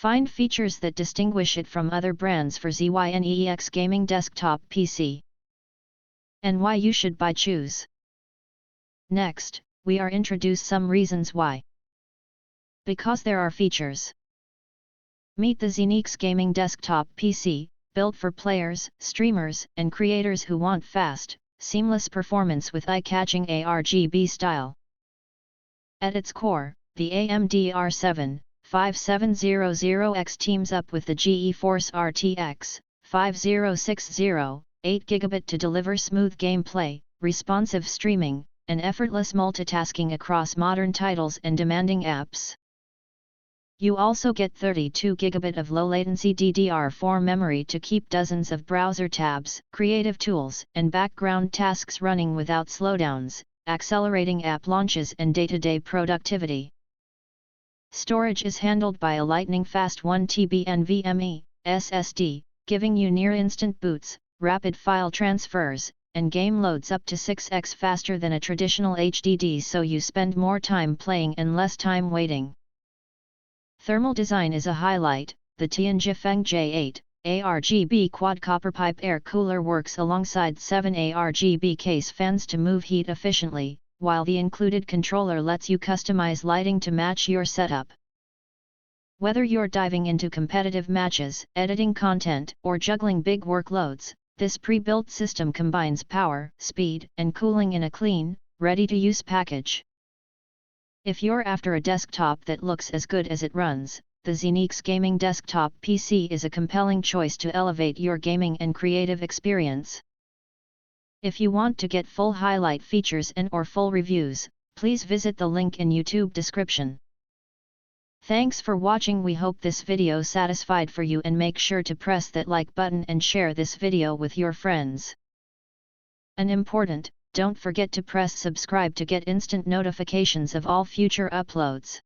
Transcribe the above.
Find features that distinguish it from other brands for ZYNEEX Gaming Desktop PC. And why you should choose. Next, we are introduce some reasons why. Because there are features. Meet the ZYNEEX Gaming Desktop PC, built for players, streamers, and creators who want fast, seamless performance with eye-catching ARGB style. At its core, the AMD R7 5700X teams up with the GeForce RTX 5060, 8GB to deliver smooth gameplay, responsive streaming, and effortless multitasking across modern titles and demanding apps. You also get 32GB of low-latency DDR4 memory to keep dozens of browser tabs, creative tools, and background tasks running without slowdowns, accelerating app launches and day-to-day productivity. Storage is handled by a lightning-fast 1TB NVMe SSD, giving you near-instant boots, rapid file transfers, and game loads up to 6x faster than a traditional HDD, so you spend more time playing and less time waiting. Thermal design is a highlight. The Tianjifeng J8 ARGB quad copper pipe air cooler works alongside 7 ARGB case fans to move heat efficiently, while the included controller lets you customize lighting to match your setup. Whether you're diving into competitive matches, editing content, or juggling big workloads, this pre-built system combines power, speed, and cooling in a clean, ready-to-use package. If you're after a desktop that looks as good as it runs, the ZYNEEX Gaming Desktop PC is a compelling choice to elevate your gaming and creative experience. If you want to get full highlight features and/or full reviews, please visit the link in YouTube description. Thanks for watching. We hope this video satisfied for you, and make sure to press that like button and share this video with your friends. And important, don't forget to press subscribe to get instant notifications of all future uploads.